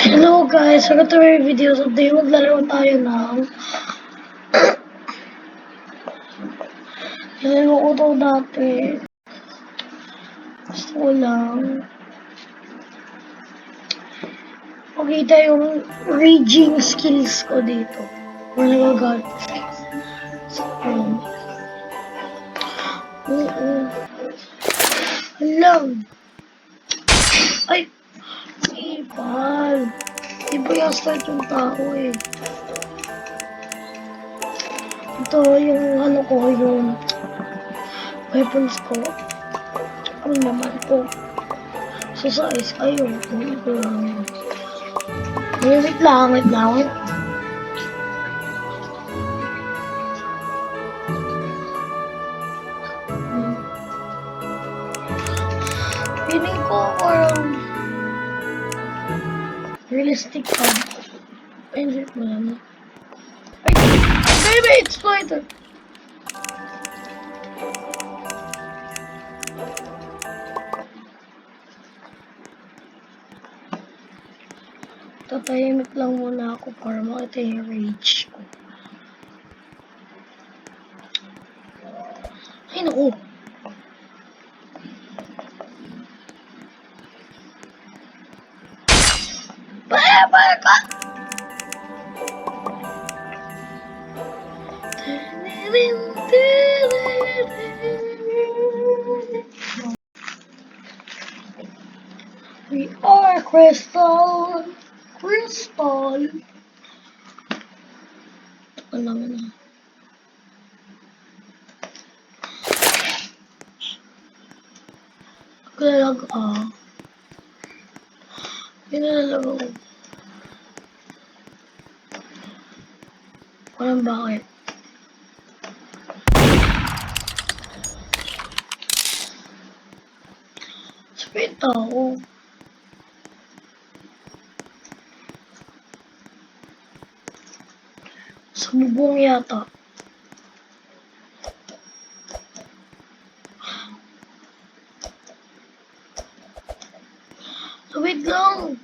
Hello guys, welcome to my video. So today maglalaro tayo ng nalaro ko to dati. Gusto ko lang makita yung raging skills ko dito. Kung nagagamit ko skills. So, Alam. Ay! Ipal. Di ba yung start yung tao eh. Ito yung ano ko, yung weapons ko. Ano naman ko. So size, ayun. Wait lang. Feeling ko parang realistic ka. Enjoy mo lang. Ay, baby, exploiter! Tatahimik lang muna ako para makita yung rage ko. Ay, naku! Para ka! We are Crystal! Alam mo na. Kailag Pinalalago ko. Walang bakit. Spit ako. Sa bubong yata. Wait lang.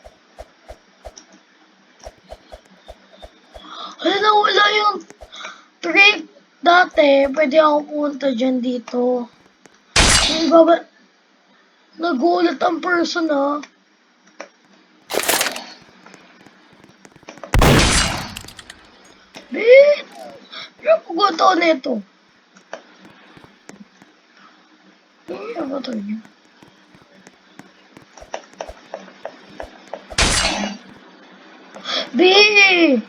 Wala yung trick. Dati, pwede ako pumunta dyan dito. Nagulat ang person ah. Bin! Ano po gato na ito? Ano ba ito niya? Bin!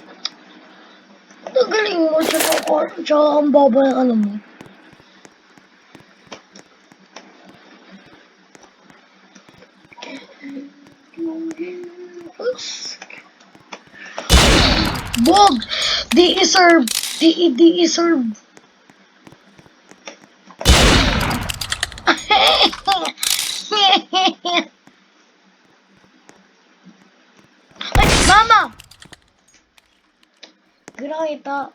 Nagaling mo tsaka ang baba ng ano mo. Bog! D-serve! D-serve! Ay! Mama! Kita.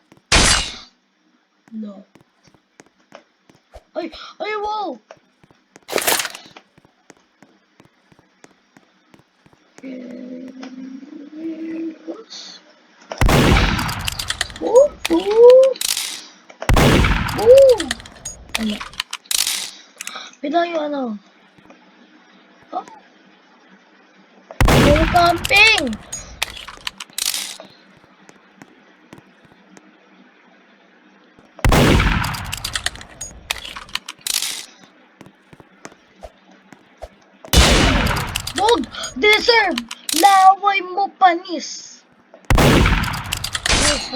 No. Ay! Ay! Wow! Ano? Bitaw yung ano? Oh. Yung camping! Bog! Deserve! Laway mo panis!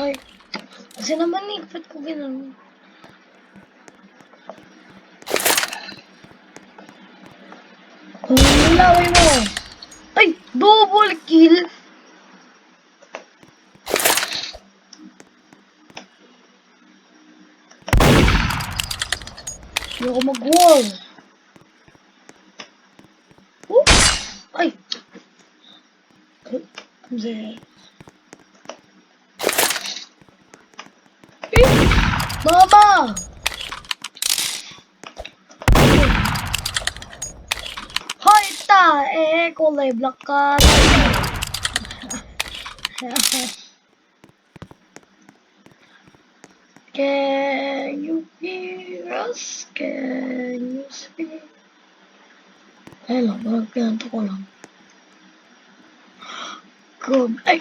Ay. Kasi naman ba't ko gano'n? Laway mo! Ay! Double kill! Hindi ako mag-wall. Ay! There. Mama! Hoy ta! Kulay black ka. Can you hear us? Can you speak? Ayun lang, parang pinanto ko lang. Good. Ay!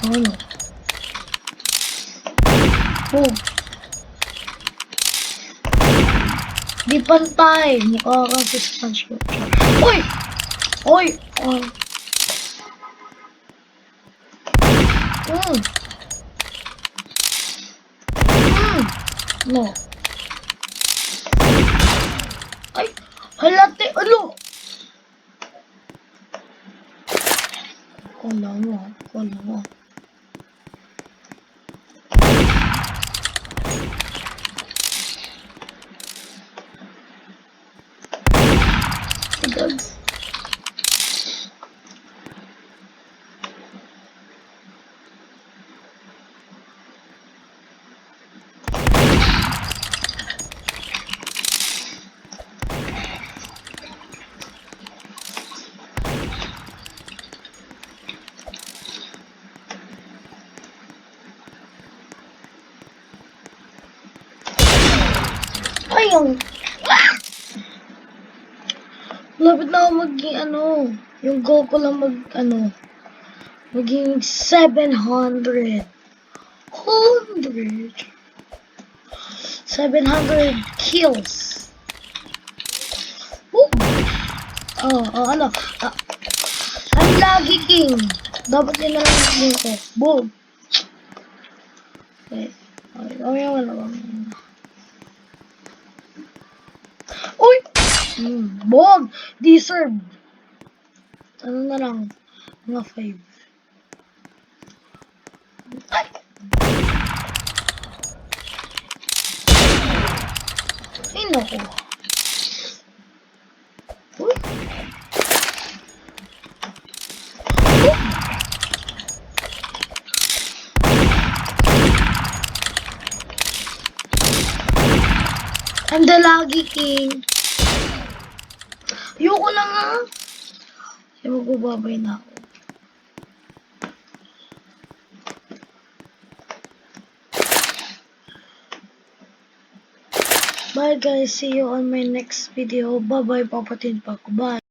Ano? Boom. Di pantay. Mukha kasi SpongeBob. Uy! Uy! No. Ay! Halate! Ano? Kala mo. Guys. Ay, lapit na ako maging yung goal ko lang maging 700 kills. Woo! I'm lagi king. Dapat yun na lang yung ko. Boom! Okay. Wala. Uy! Bog! Deserve! Ano na lang? Mga 5. Ay! Ay, naku. Uy! I'm the lagi king. Ayoko na nga. Kaya magbababay na ako. Bye guys. See you on my next video. Bye bye. Papatin pa ako. Bye.